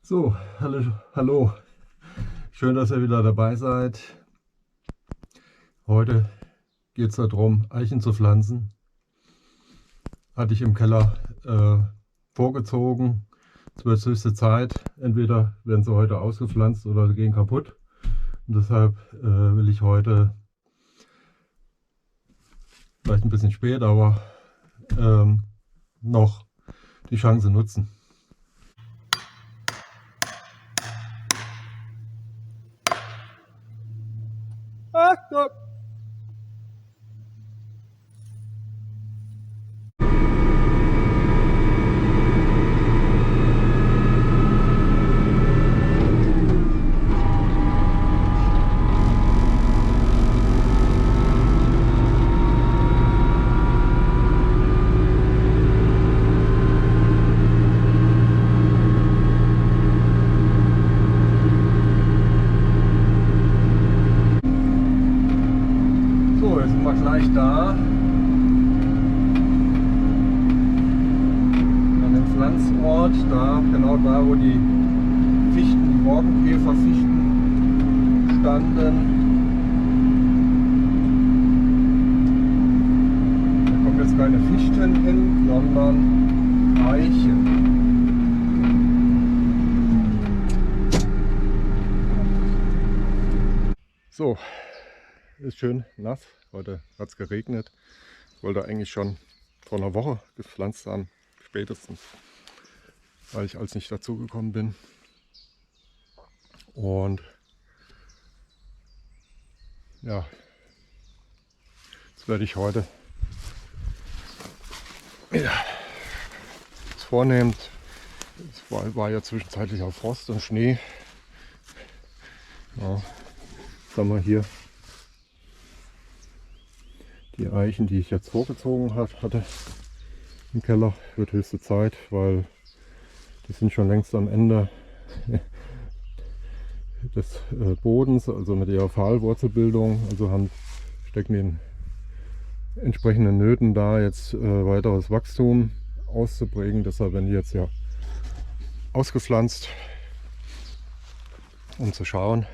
So, hallo, hallo. Schön, dass ihr wieder dabei seid. Heute geht es darum, Eichen zu pflanzen. Hatte ich im Keller vorgezogen. Es wird höchste Zeit. Entweder werden sie heute ausgepflanzt oder sie gehen kaputt. Und deshalb will ich heute, vielleicht ein bisschen spät, aber noch die Chance nutzen. Ja. So, jetzt sind wir gleich da. An dem Pflanzort, da, genau da, wo die Fichten, die Borkenkäferfichten standen. Da kommen jetzt keine Fichten hin, sondern Eichen. So, ist schön nass. Heute hat es geregnet. Ich wollte eigentlich schon vor einer Woche gepflanzt haben, spätestens, weil ich als nicht dazugekommen bin. Und ja, jetzt werde ich heute das vornehmen. Es war ja zwischenzeitlich auch Frost und Schnee. Ja, jetzt haben wir hier die Eichen, die ich jetzt vorgezogen hatte im Keller. Wird höchste Zeit, weil die sind schon längst am Ende des Bodens, also mit ihrer Pfahlwurzelbildung, also stecken den entsprechenden Nöten da, jetzt weiteres Wachstum auszuprägen. Deshalb werden die jetzt ja ausgepflanzt, um zu schauen,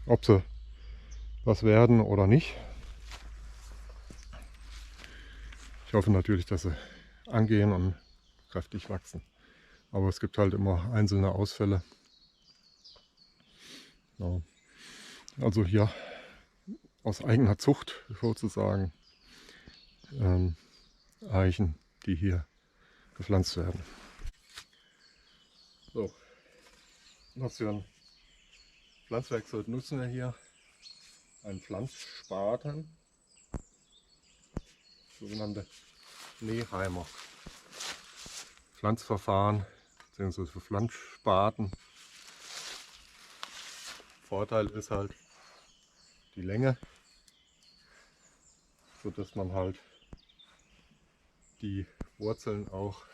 ob sie was werden oder nicht. Ich hoffe natürlich, dass sie angehen und kräftig wachsen. Aber es gibt halt immer einzelne Ausfälle. Ja. Also hier aus eigener Zucht sozusagen Eichen, die hier gepflanzt werden. So, was für ein Pflanzwerkzeug nutzen wir hier? Ein Pflanzspaten, sogenannte Neheimer Pflanzverfahren bzw. für Pflanzspaten. Vorteil ist halt die Länge, so dass man halt die Wurzeln auch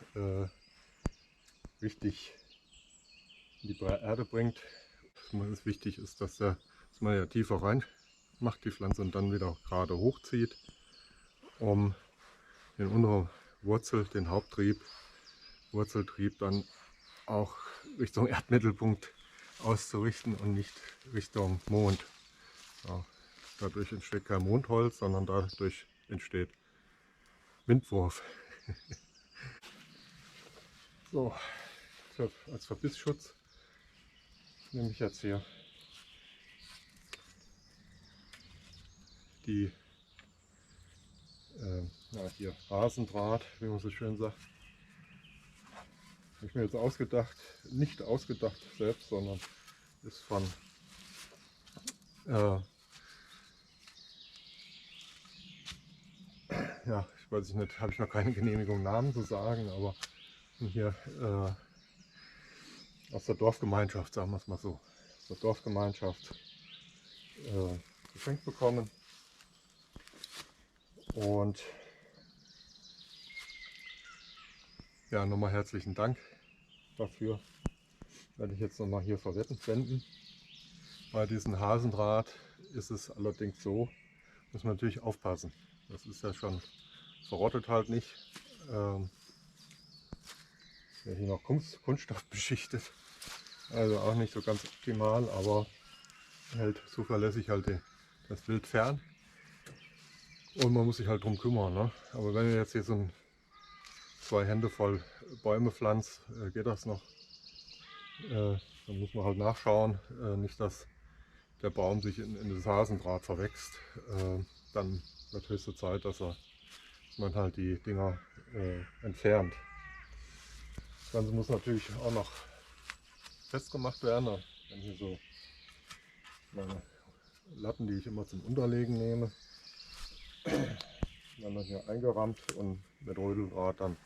richtig in die Erde bringt. Was wichtig ist, dass man ja tiefer rein macht die Pflanze und dann wieder gerade hochzieht, um den unteren den Wurzeltrieb dann auch Richtung Erdmittelpunkt auszurichten und nicht Richtung Mond. Ja, dadurch entsteht kein Mondholz, sondern dadurch entsteht Windwurf. So, als Verbissschutz nehme ich jetzt hier die hier Rasendraht, wie man so schön sagt. Habe ich mir jetzt ausgedacht, nicht ausgedacht selbst, sondern ist von ja, ich weiß nicht, habe ich noch keine Genehmigung, Namen zu sagen, aber hier aus der Dorfgemeinschaft, sagen wir es mal so, aus der Dorfgemeinschaft geschenkt bekommen. Und ja, nochmal herzlichen Dank dafür. Werde ich jetzt nochmal hier verwenden. Bei diesem Hasendraht ist es allerdings so, muss man natürlich aufpassen. Das ist ja schon, verrottet halt nicht. Ja, hier noch Kunststoff beschichtet. Also auch nicht so ganz optimal, aber hält zuverlässig halt das Wild fern. Und man muss sich halt drum kümmern. Ne? Aber wenn ihr jetzt hier so 2 Hände voll Bäume pflanzt, geht das noch. Dann muss man halt nachschauen, nicht dass der Baum sich in das Hasendraht verwächst. Dann wird höchste Zeit, dass man halt die Dinger entfernt. Das Ganze muss natürlich auch noch festgemacht werden. Wenn hier so meine Latten, die ich immer zum Unterlegen nehme, dann hier eingerammt und mit Rödeldraht dann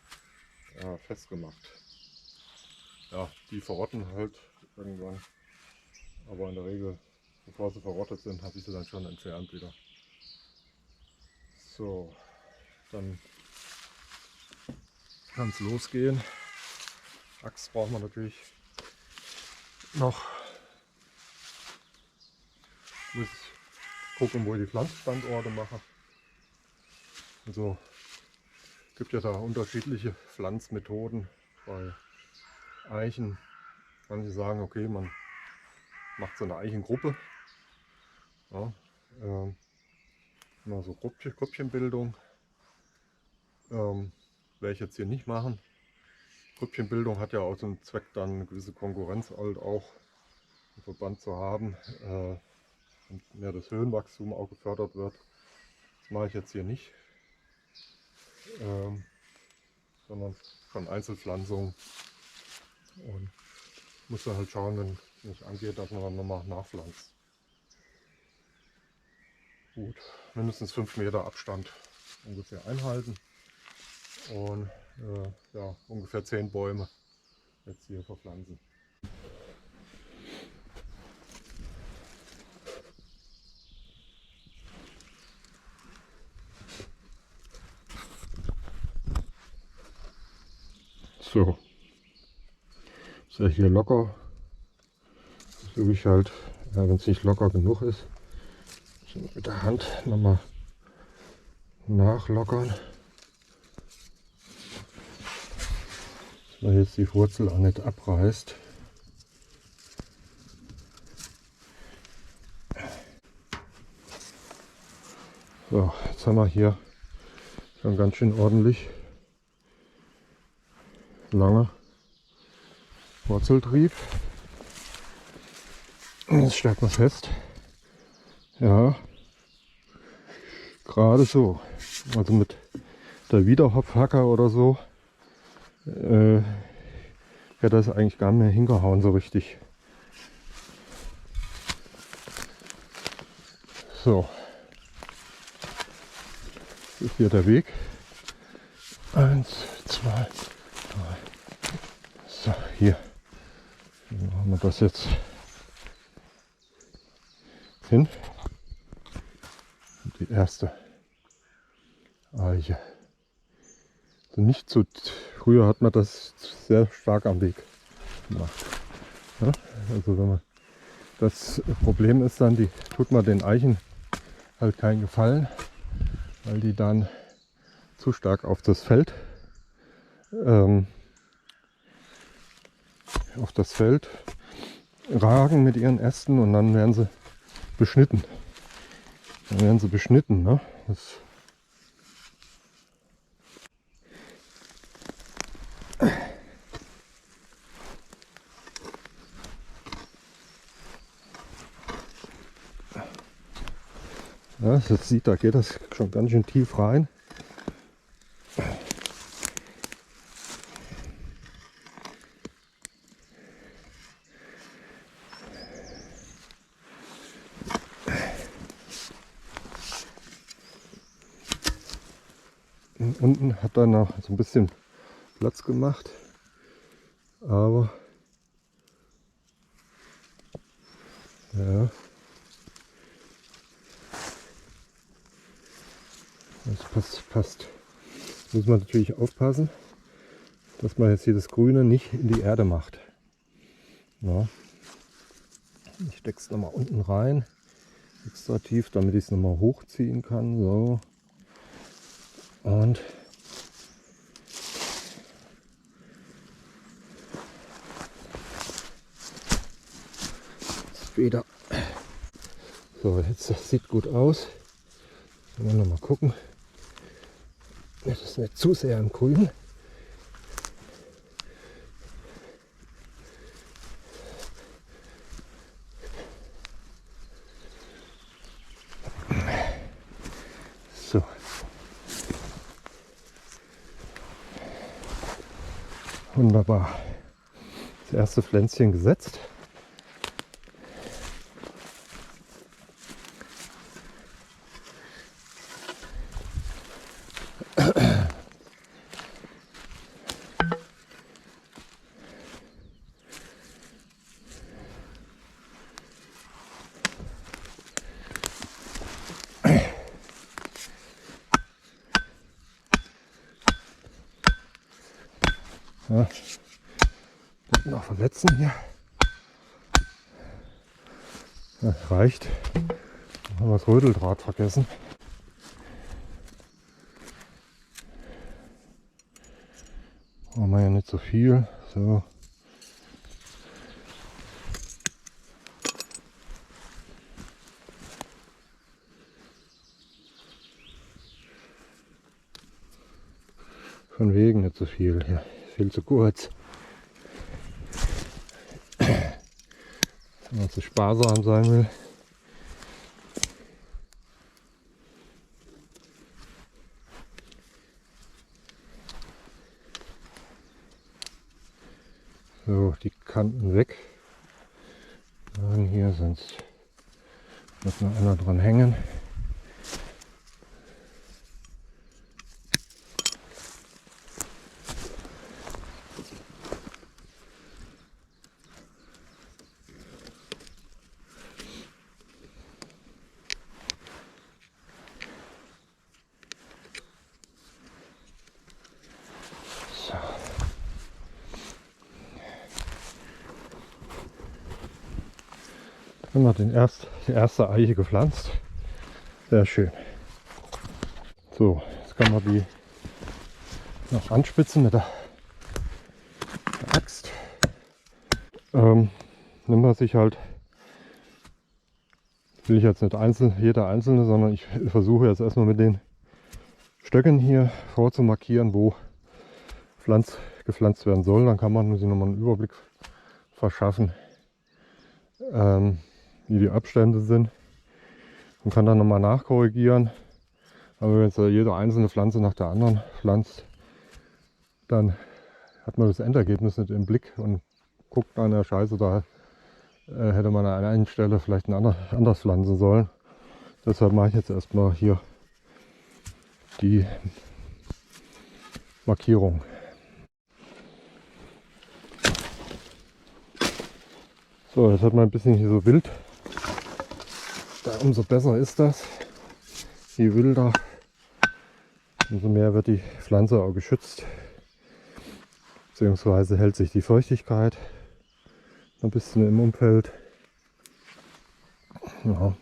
festgemacht. Ja, die verrotten halt irgendwann, aber in der Regel, bevor sie verrottet sind, habe ich sie dann schon entfernt wieder. So, dann kann es losgehen. Axt braucht man natürlich noch. Ich muss gucken, wo ich die Pflanzstandorte mache. Also gibt ja da unterschiedliche Pflanzmethoden bei Eichen. Manche sagen, okay, man macht so eine Eichengruppe. Ja, immer so Grüppchenbildung. Werde ich jetzt hier nicht machen. Grüppchenbildung hat ja auch so einen Zweck, dann eine gewisse Konkurrenz halt auch im Verband zu haben. Und mehr das Höhenwachstum auch gefördert wird. Das mache ich jetzt hier nicht. Sondern schon Einzelpflanzung. Und muss dann halt schauen, wenn es nicht angeht, dass man dann nochmal nachpflanzt. Gut, mindestens 5 Meter Abstand ungefähr einhalten. Und ja, ungefähr 10 Bäume jetzt hier verpflanzen. So, ist ja hier locker, so wie ich halt, ja, wenn es nicht locker genug ist, mit der Hand nochmal nachlockern, dass man jetzt die Wurzel auch nicht abreißt. So, jetzt haben wir hier schon ganz schön ordentlich lange Wurzeltrieb. Jetzt stellt man fest, ja, gerade so, also mit der Wiederhopfhacker oder so, hätte das eigentlich gar nicht mehr hingehauen so richtig. So, das ist hier der Weg. 1, 2, 3. So, hier. Wie machen wir das jetzt hin? Die erste Eiche. Also nicht so, früher hat man das sehr stark am Weg gemacht. Ja? Also wenn man, das Problem ist dann, die tut man den Eichen halt keinen Gefallen, weil die dann zu stark auf das Feld ragen mit ihren Ästen und dann werden sie beschnitten. Ne? Ja, das sieht, da geht das schon ganz schön tief rein. Und unten hat er noch so ein bisschen Platz gemacht, aber ja, das passt. Muss man natürlich aufpassen, dass man jetzt hier das Grüne nicht in die Erde macht. Ja. Ich stecke es nochmal unten rein, extra tief, damit ich es nochmal hochziehen kann. So. Und später. So, jetzt das sieht gut aus. Wollen wir noch mal gucken. Das ist nicht zu sehr im Grün. So. Wunderbar. Das erste Pflänzchen gesetzt. Ja, noch verletzen hier. Ja, reicht. Dann haben wir das Rödeldraht vergessen. Brauchen wir ja nicht so viel. So. Von wegen nicht so viel hier. Viel zu kurz. Wenn man zu sparsam sein will. So, die Kanten weg. Dann hier, sonst wird noch einer dran hängen. Haben wir die erste Eiche gepflanzt. Sehr schön. So, jetzt kann man die noch anspitzen mit der Axt. Nimmt man sich halt, will ich jetzt nicht jeder einzelne, sondern ich versuche jetzt erstmal mit den Stöcken hier vorzumarkieren, wo gepflanzt werden soll. Dann kann man sich nochmal einen Überblick verschaffen, wie die Abstände sind, und kann dann nochmal nachkorrigieren. Aber wenn jetzt jede einzelne Pflanze nach der anderen pflanzt, dann hat man das Endergebnis nicht im Blick und guckt an der Scheiße, da hätte man an einer Stelle vielleicht anders pflanzen sollen. Deshalb mache ich jetzt erstmal hier die Markierung. So, jetzt hat man ein bisschen hier so wild. Umso besser ist das. Je wilder, umso mehr wird die Pflanze auch geschützt. Beziehungsweise hält sich die Feuchtigkeit ein bisschen im Umfeld. Ja,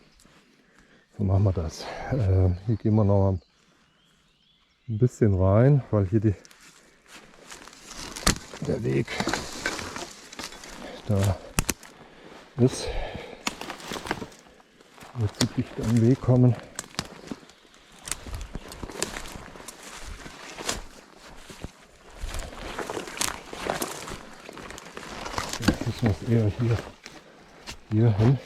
so machen wir das. Hier gehen wir noch ein bisschen rein, weil hier der Weg da ist. Jetzt zu dicht am Weg kommen. Jetzt müssen wir es eher hier hin.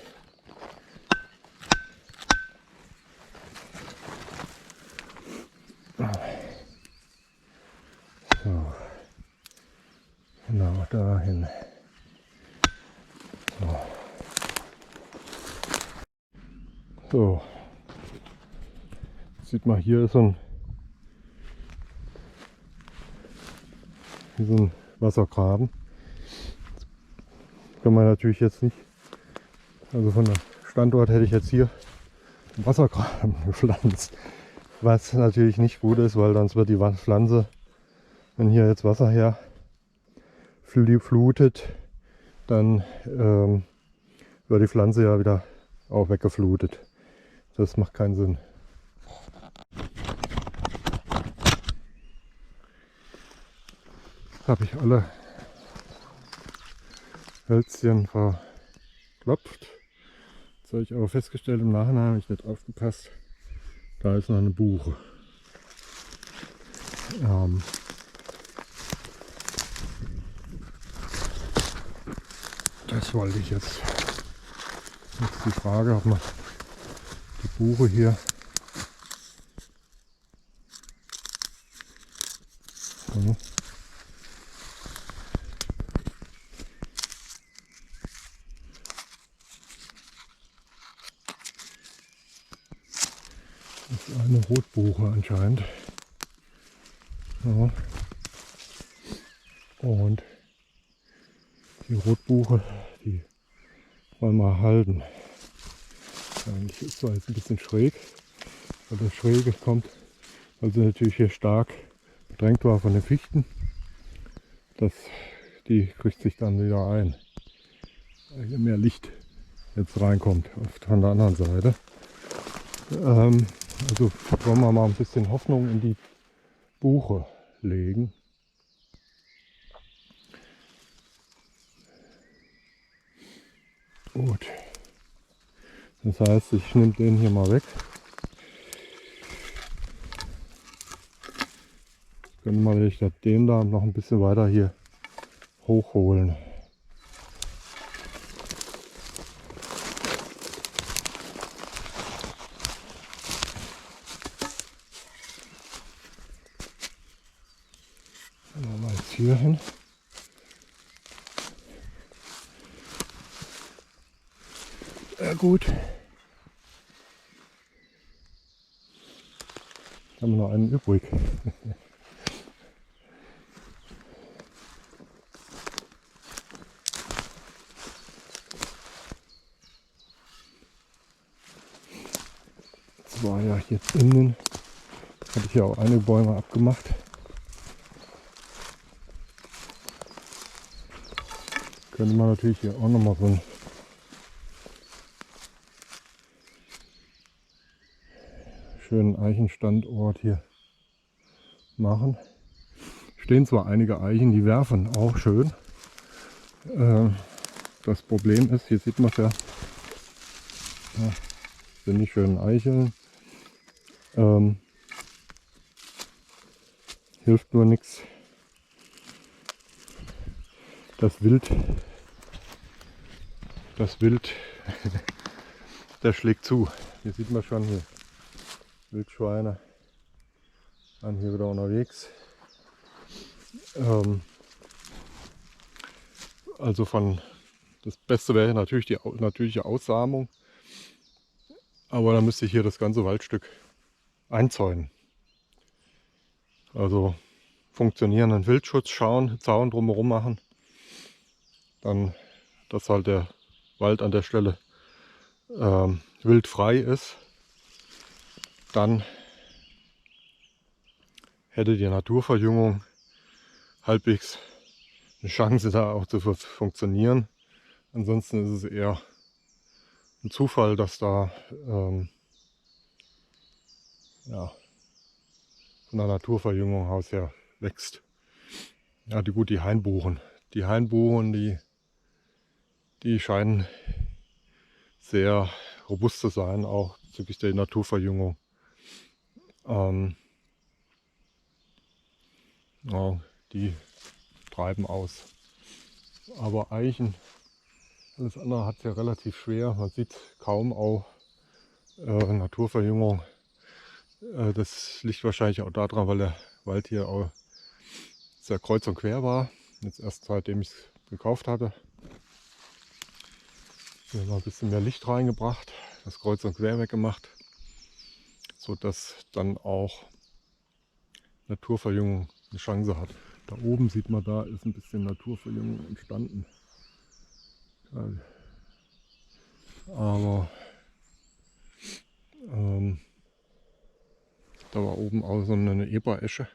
So, genau dahin. So, sieht man, hier ist so ein Wassergraben. Das kann man natürlich jetzt nicht, also von der Standort hätte ich jetzt hier einen Wassergraben gepflanzt, was natürlich nicht gut ist, weil sonst wird die Pflanze, wenn hier jetzt Wasser her flutet, dann wird die Pflanze ja wieder auch weggeflutet. Das macht keinen Sinn. Habe ich alle Hölzchen verklopft. Jetzt habe ich aber festgestellt, im Nachhinein habe ich nicht aufgepasst, da ist noch eine Buche. Das wollte ich jetzt. Jetzt die Frage, ob man die Buche hier das ist eine Rotbuche anscheinend. Ja. Und die Rotbuche, die wollen wir halten. Eigentlich ist zwar jetzt ein bisschen schräg, weil das Schräge kommt, weil sie natürlich hier stark bedrängt war von den Fichten. Die kriegt sich dann wieder ein, weil hier mehr Licht jetzt reinkommt von der anderen Seite. Also wollen wir mal ein bisschen Hoffnung in die Buche legen. Gut. Das heißt, ich nehme den hier mal weg. Können wir den da noch ein bisschen weiter hier hochholen. Dann machen wir jetzt hier hin. Ja gut. Haben wir noch einen übrig. Das war ja jetzt innen. Hatte ich ja auch einige Bäume abgemacht. Könnte man natürlich hier auch nochmal so einen schönen Eichenstandort hier machen. Stehen zwar einige Eichen, die werfen auch schön. Das Problem ist, hier sieht man es ja, sind die schönen Eicheln. Hilft nur nichts. Das Wild, der schlägt zu. Hier sieht man schon, hier Wildschweine waren hier wieder unterwegs. Also das Beste wäre natürlich die natürliche Aussamung, aber dann müsste ich hier das ganze Waldstück einzäunen. Also funktionierenden Wildschutz schauen, Zaun drumherum machen, dann, dass halt der Wald an der Stelle wildfrei ist. Dann hätte die Naturverjüngung halbwegs eine Chance, da auch zu funktionieren. Ansonsten ist es eher ein Zufall, dass da ja, von der Naturverjüngung aus her wächst. Ja, die Hainbuchen. Die Hainbuchen, die scheinen sehr robust zu sein, auch bezüglich der Naturverjüngung. Ja, die treiben aus. Aber Eichen, alles andere hat es ja relativ schwer. Man sieht kaum auch Naturverjüngung. Das liegt wahrscheinlich auch daran, weil der Wald hier auch sehr kreuz und quer war. Jetzt erst seitdem ich es gekauft hatte. Hier mal ein bisschen mehr Licht reingebracht, das Kreuz und Quer weggemacht, sodass dann auch Naturverjüngung eine Chance hat. Da oben sieht man, da ist ein bisschen Naturverjüngung entstanden. Aber da war oben auch so eine Eberesche.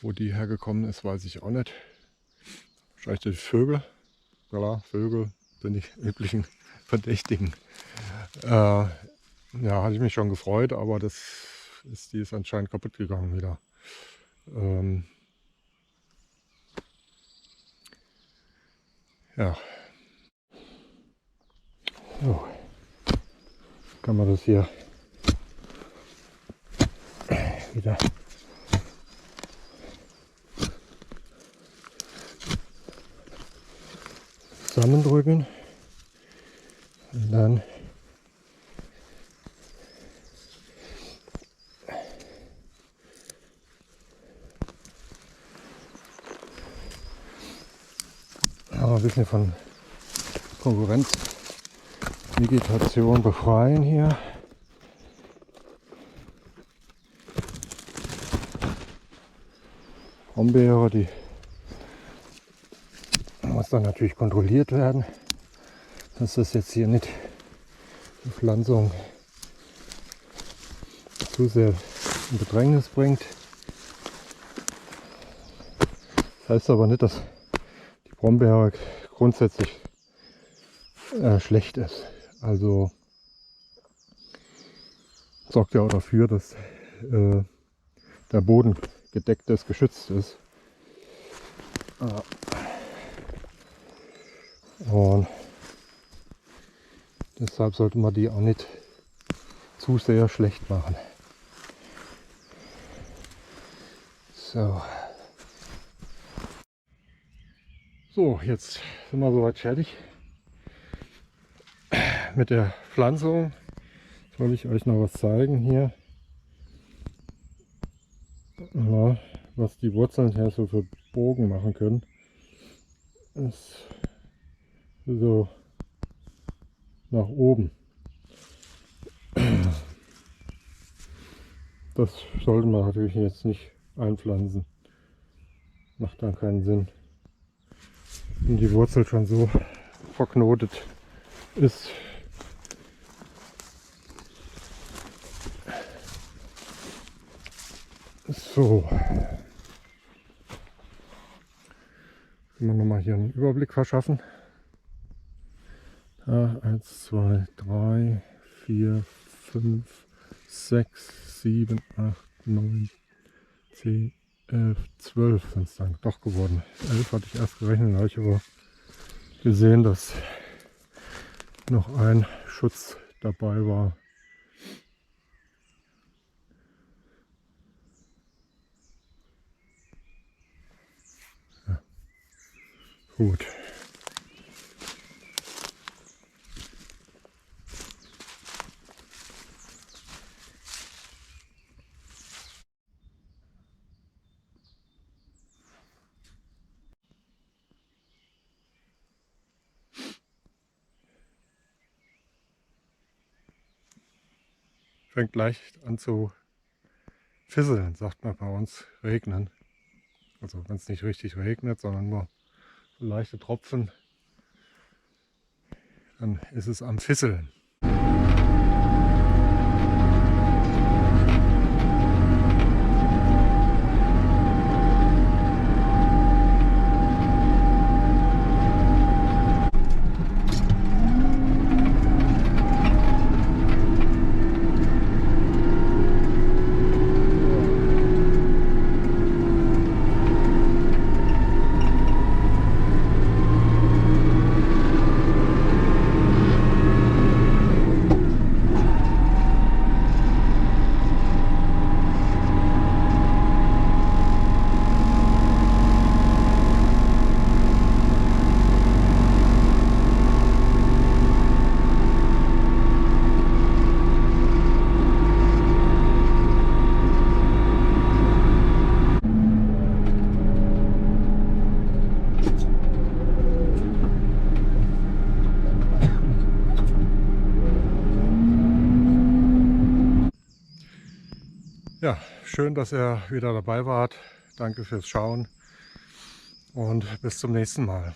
Wo die hergekommen ist, weiß ich auch nicht. Wahrscheinlich die Vögel. Klar, Vögel sind die üblichen Verdächtigen. Ja, hatte ich mich schon gefreut, aber die ist anscheinend kaputt gegangen wieder. Ja. So. kann man das hier wieder zusammendrücken und dann ein bisschen von Konkurrenzvegetation befreien hier. Brombeere, die muss dann natürlich kontrolliert werden, dass das jetzt hier nicht die Pflanzung zu sehr in Bedrängnis bringt. Das heißt aber nicht, dass die Brombeere grundsätzlich schlecht ist. Also sorgt ja auch dafür, dass der Boden gedeckt ist, geschützt ist. Und deshalb sollte man die auch nicht zu sehr schlecht machen. So. So, jetzt sind wir soweit fertig mit der Pflanzung. Jetzt wollte ich euch noch was zeigen hier. Ja, was die Wurzeln hier so für Bogen machen können. Ist so nach oben. Das sollte man natürlich jetzt nicht einpflanzen. Macht dann keinen Sinn. Wenn die Wurzel schon so verknotet ist. So. Können wir nochmal hier einen Überblick verschaffen. 1, 2, 3, 4, 5, 6, 7, 8, 9, 10, 11, 12 sind es dann doch geworden. 11 hatte ich erst gerechnet, da habe ich aber gesehen, dass noch ein Schutz dabei war. Ja. Gut. Fängt leicht an zu fisseln, sagt man bei uns, regnen. Also wenn es nicht richtig regnet, sondern nur so leichte Tropfen, dann ist es am Fisseln. Ja, schön, dass ihr wieder dabei wart. Danke fürs Schauen und bis zum nächsten Mal.